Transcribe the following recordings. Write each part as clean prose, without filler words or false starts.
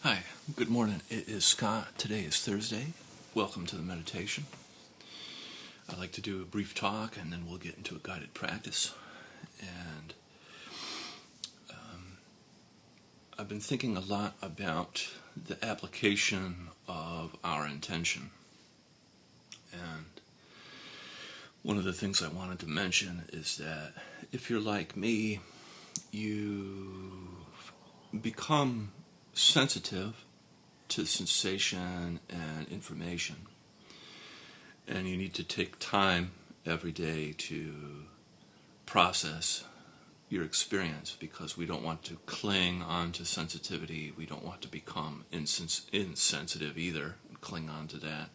Hi, good morning. It is Scott. Today is Thursday. Welcome to the meditation. I'd like to do a brief talk and then we'll get into a guided practice. And I've been thinking a lot about the application of our intention. And one of the things I wanted to mention is that if you're like me, you become sensitive to sensation and information. And you need to take time every day to process your experience because we don't want to cling on to sensitivity. We don't want to become insensitive either and cling on to that.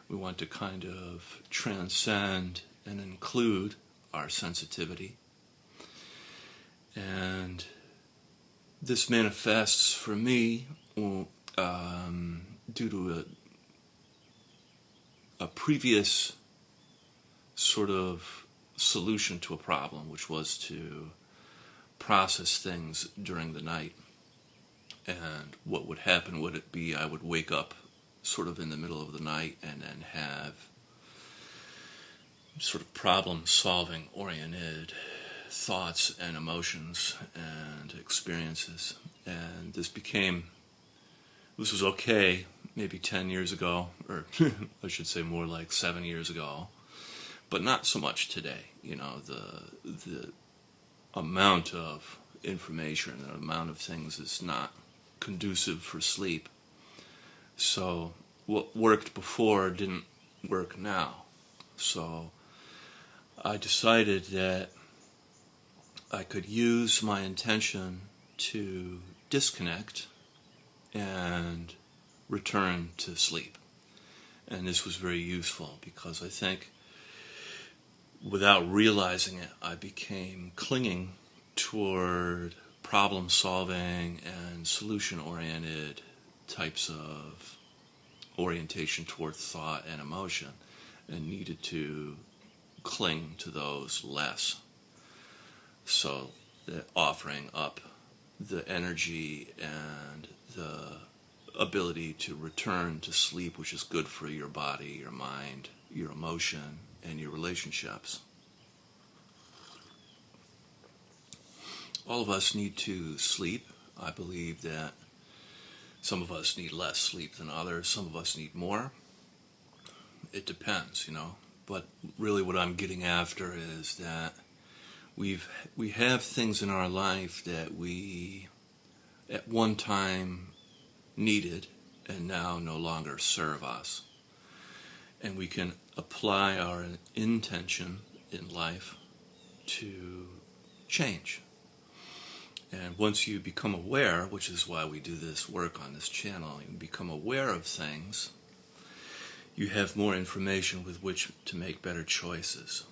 We want to kind of transcend and include our sensitivity. And this manifests for me due to a previous sort of solution to a problem, which was to process things during the night. And what would happen would it be I would wake up sort of in the middle of the night and then have sort of problem-solving oriented thoughts and emotions and experiences. And this was okay maybe 10 years ago, or I should say more like 7 years ago, but not so much today. You know, the amount of information, the amount of things is not conducive for sleep. So what worked before didn't work now. So I decided that I could use my intention to disconnect and return to sleep. And this was very useful because I think without realizing it, I became clinging toward problem solving and solution oriented types of orientation toward thought and emotion, and needed to cling to those less. So offering up the energy and the ability to return to sleep, which is good for your body, your mind, your emotion, and your relationships. All of us need to sleep. I believe that some of us need less sleep than others. Some of us need more. It depends, you know. But really what I'm getting after is that we have things in our life that we at one time needed and now no longer serve us. And we can apply our intention in life to change. And once you become aware, which is why we do this work on this channel, you become aware of things, you have more information with which to make better choices.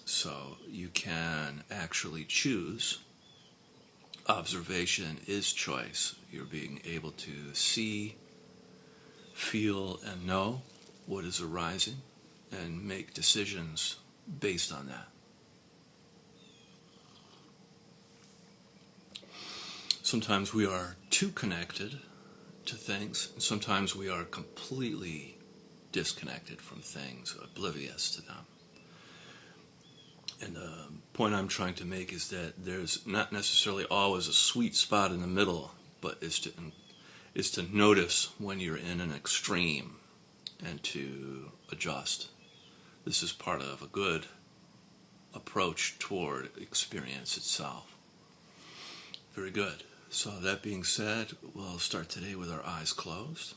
So you can actually choose. Observation is choice. You're being able to see, feel, and know what is arising and make decisions based on that. Sometimes we are too connected to things, and sometimes we are completely disconnected from things, oblivious to them. And the point I'm trying to make is that there's not necessarily always a sweet spot in the middle, but is to notice when you're in an extreme and to adjust. This is part of a good approach toward experience itself. Very good. So that being said, we'll start today with our eyes closed.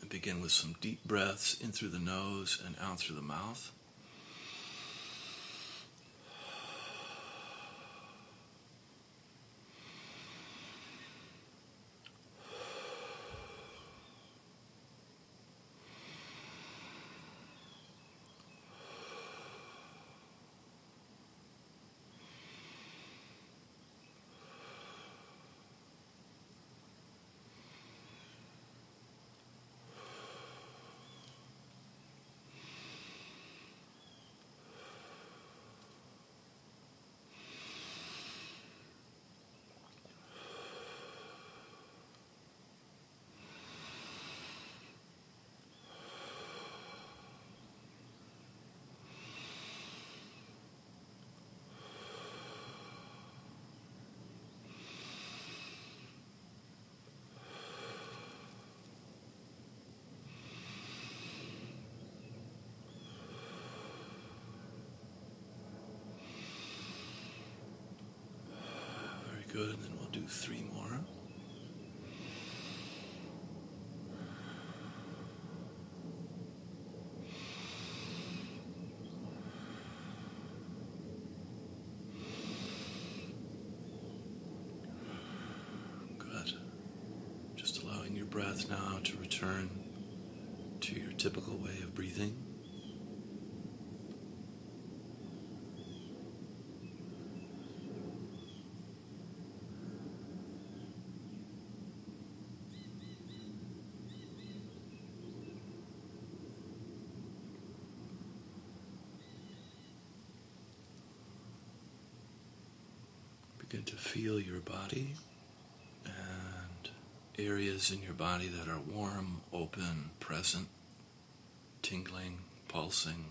And begin with some deep breaths in through the nose and out through the mouth. Good, and then we'll do 3 more. Good. Just allowing your breath now to return to your typical way of breathing. Begin to feel your body and areas in your body that are warm, open, present, tingling, pulsing.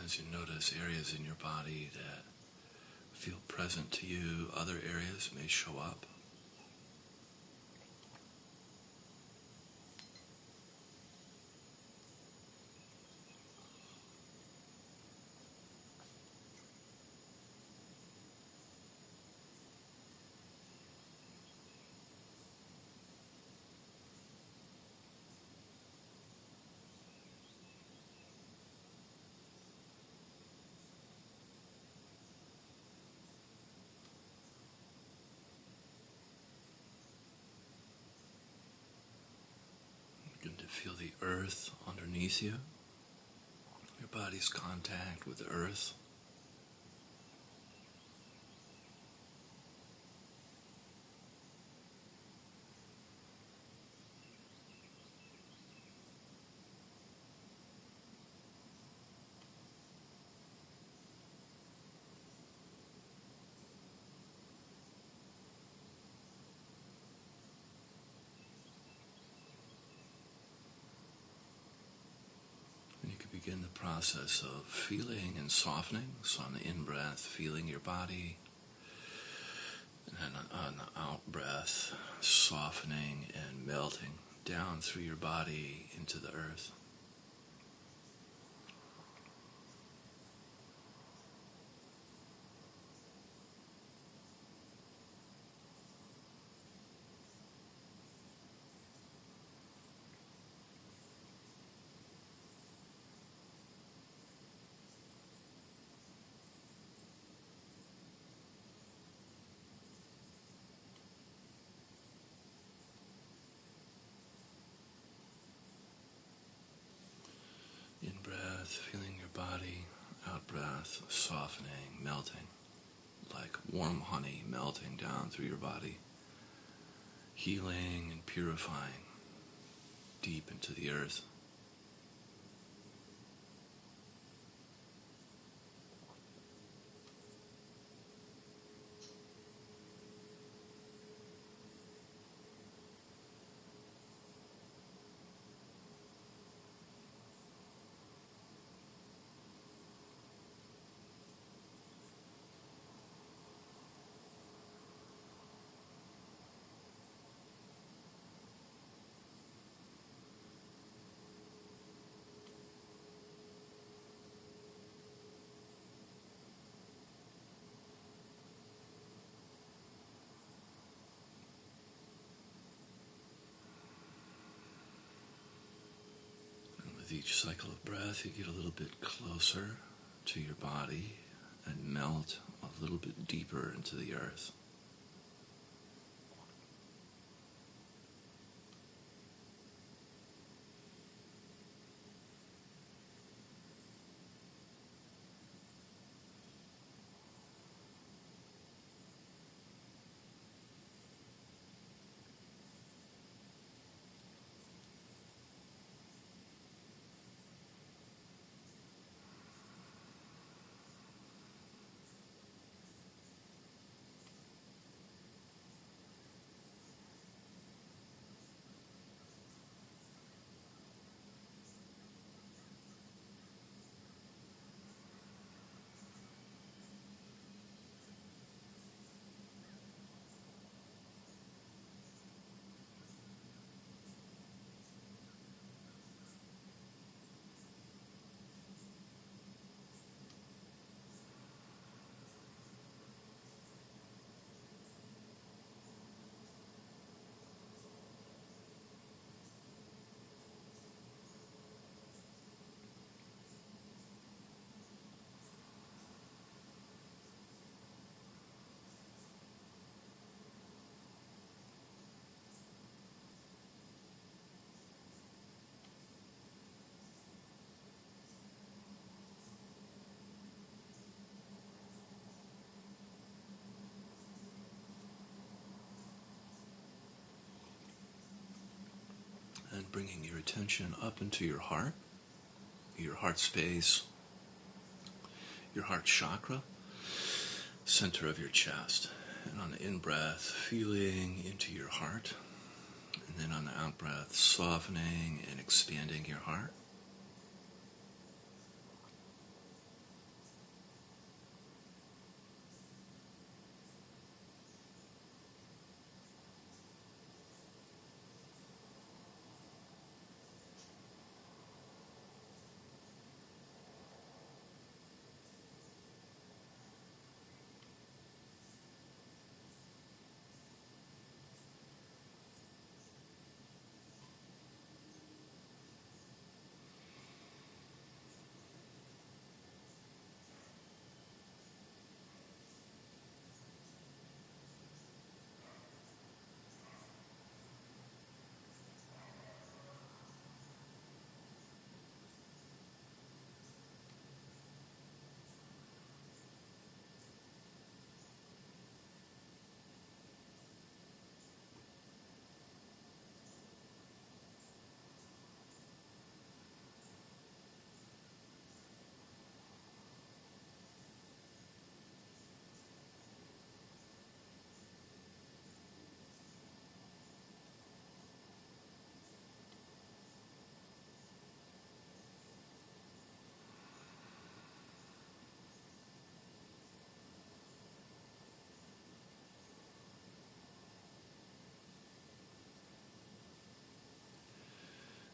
As you notice areas in your body that feel present to you, other areas may show up. Begin to feel the earth underneath you, your body's contact with the earth. And you can begin the process of feeling and softening. So on the in-breath, feeling your body, and on the out-breath, softening and melting down through your body into the earth. In-breath, feeling your body, out-breath, softening, melting, like warm honey melting down through your body, healing and purifying deep into the earth. With each cycle of breath, you get a little bit closer to your body and melt a little bit deeper into the earth. bringing your attention up into your heart space, your heart chakra, center of your chest. And on the in-breath, feeling into your heart. And then on the out-breath, softening and expanding your heart.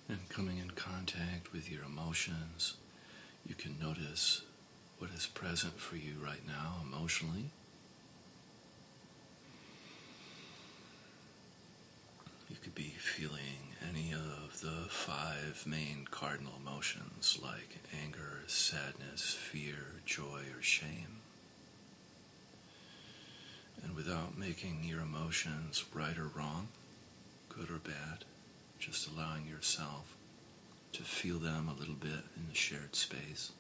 And coming in contact with your emotions, you can notice what is present for you right now emotionally. You could be feeling any of the 5 main cardinal emotions like anger, sadness, fear, joy, or shame. And without making your emotions right or wrong, good or bad, just allowing yourself to feel them a little bit in the shared space.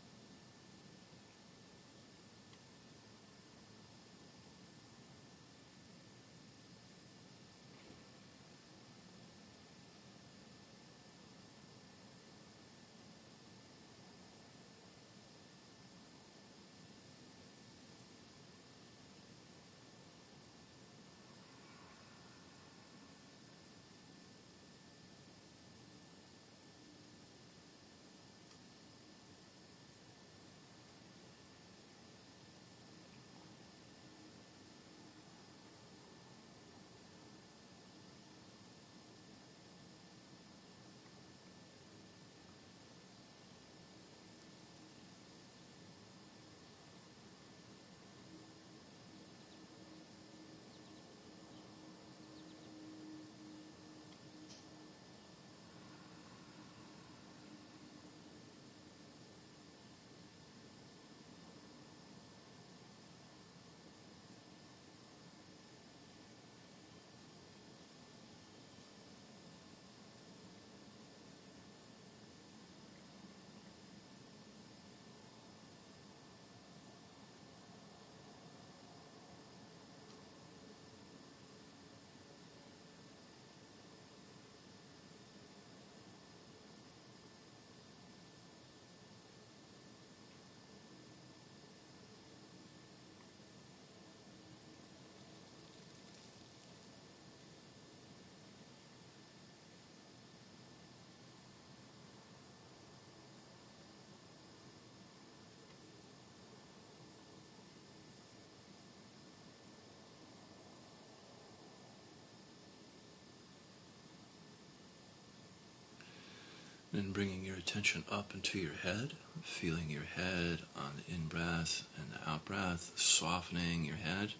And bringing your attention up into your head, feeling your head on the in-breath and the out-breath, softening your head.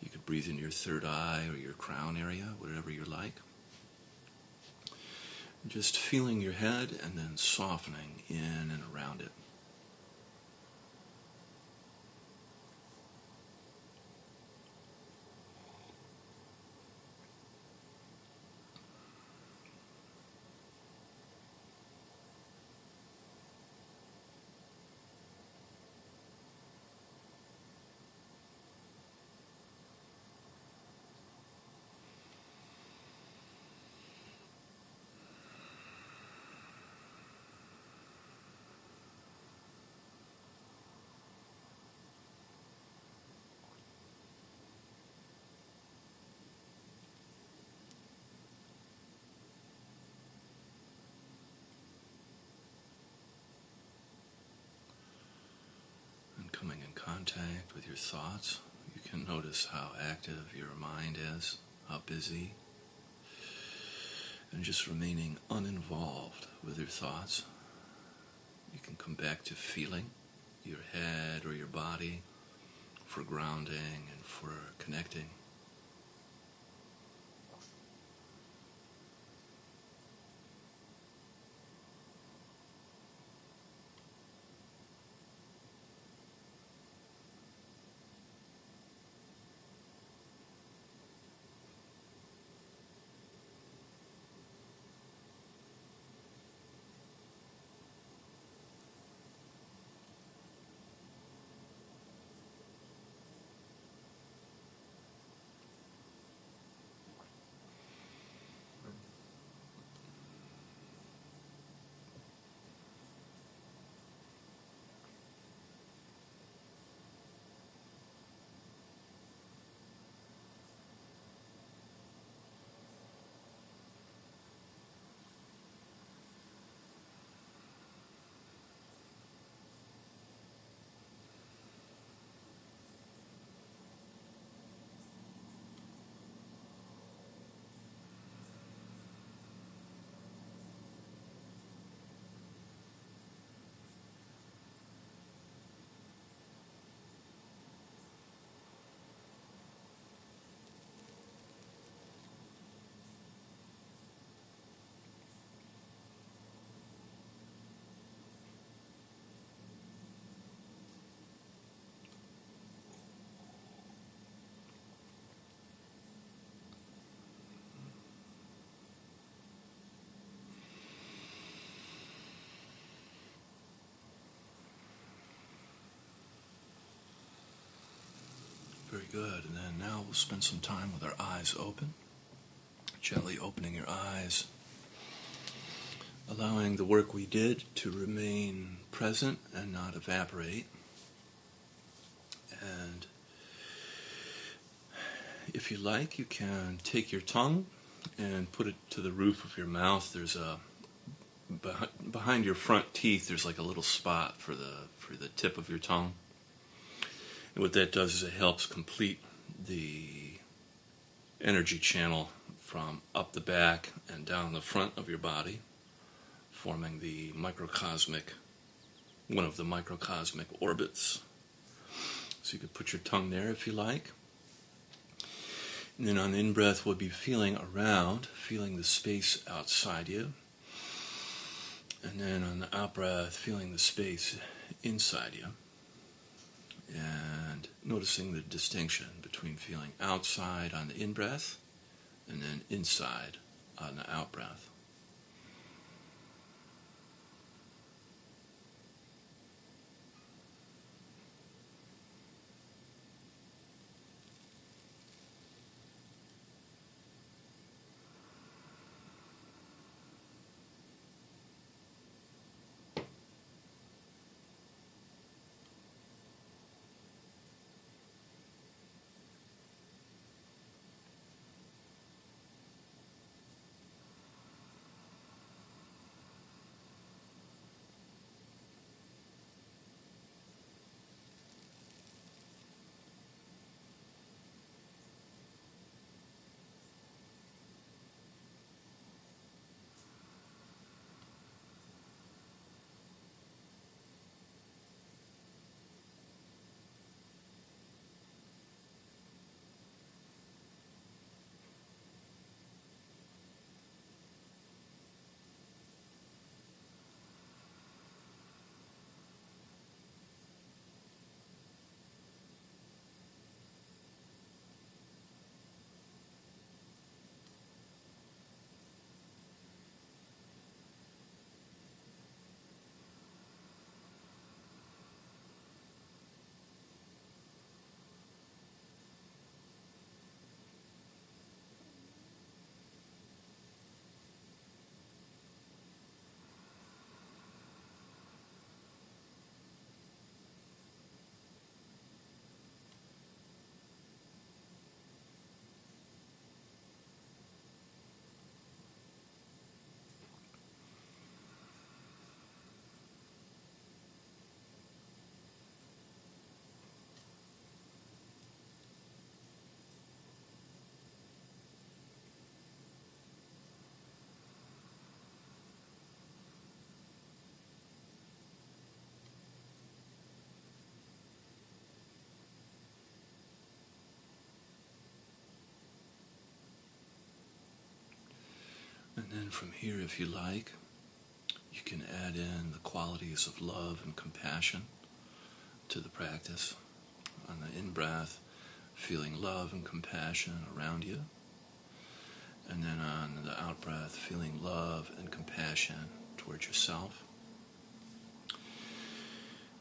You could breathe in your third eye or your crown area, whatever you like. Just feeling your head and then softening in and around it. coming in contact with your thoughts. You can notice how active your mind is, how busy, and just remaining uninvolved with your thoughts. You can come back to feeling your head or your body for grounding and for connecting. Very good. And then now we'll spend some time with our eyes open. Gently opening your eyes, allowing the work we did to remain present and not evaporate. And if you like, you can take your tongue and put it to the roof of your mouth. There's a behind your front teeth. There's like a little spot for the tip of your tongue. And what that does is it helps complete the energy channel from up the back and down the front of your body, forming one of the microcosmic orbits. So you could put your tongue there if you like. And then on the in-breath, we'll be feeling around, feeling the space outside you. And then on the out-breath, feeling the space inside you. And noticing the distinction between feeling outside on the in-breath and then inside on the out-breath. then from here, if you like, you can add in the qualities of love and compassion to the practice. On the in-breath, feeling love and compassion around you. And then on the out-breath, feeling love and compassion towards yourself.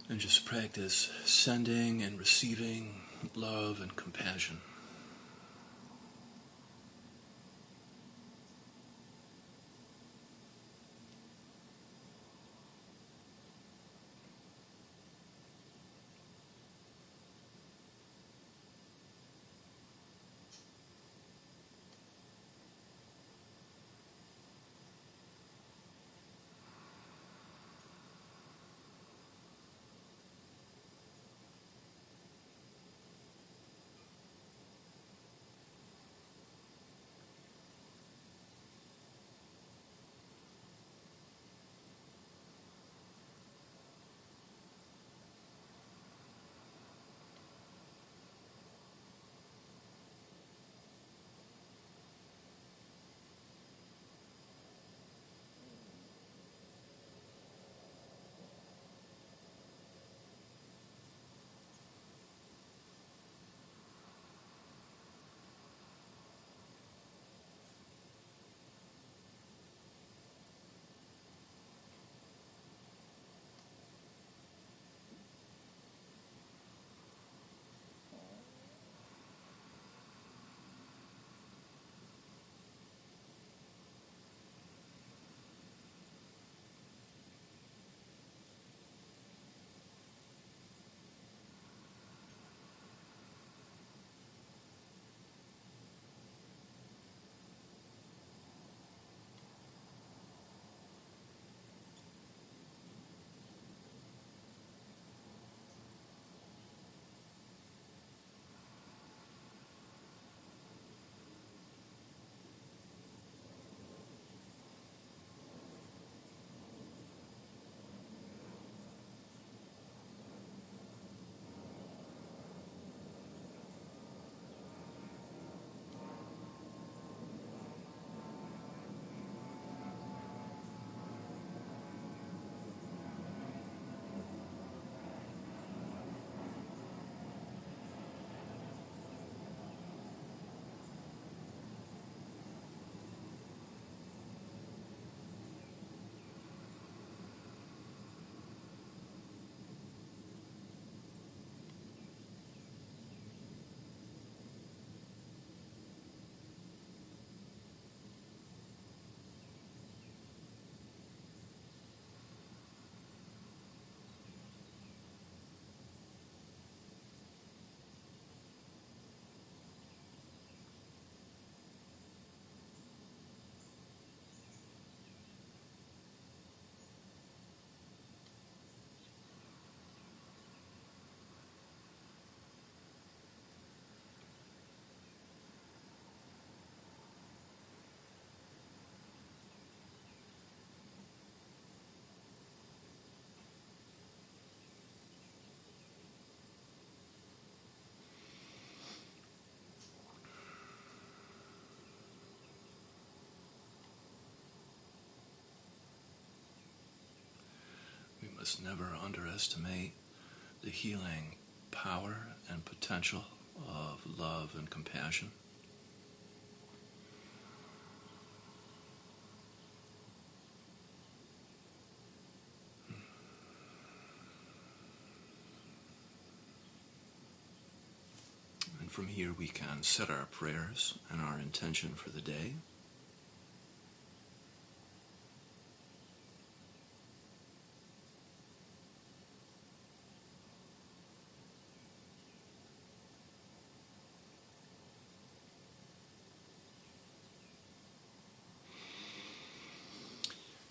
And just practice sending and receiving love and compassion. Must never underestimate the healing power and potential of love and compassion. And from here we can set our prayers and our intention for the day.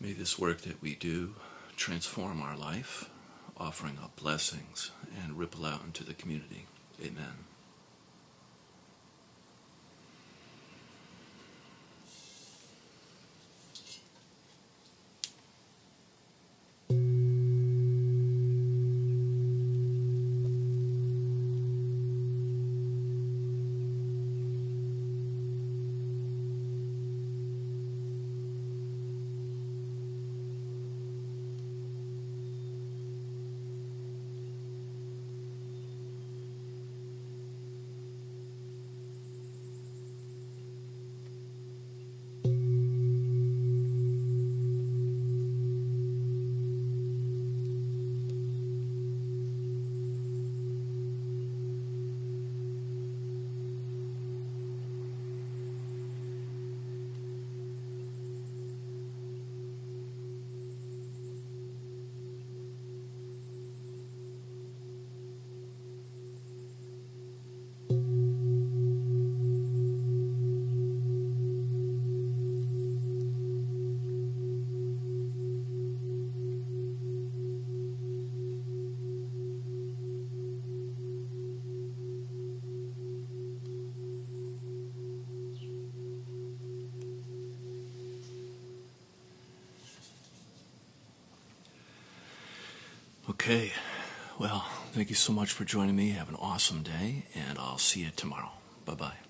May this work that we do transform our life, offering up blessings and ripple out into the community. Amen. Okay. Well, thank you so much for joining me. Have an awesome day, and I'll see you tomorrow. Bye-bye.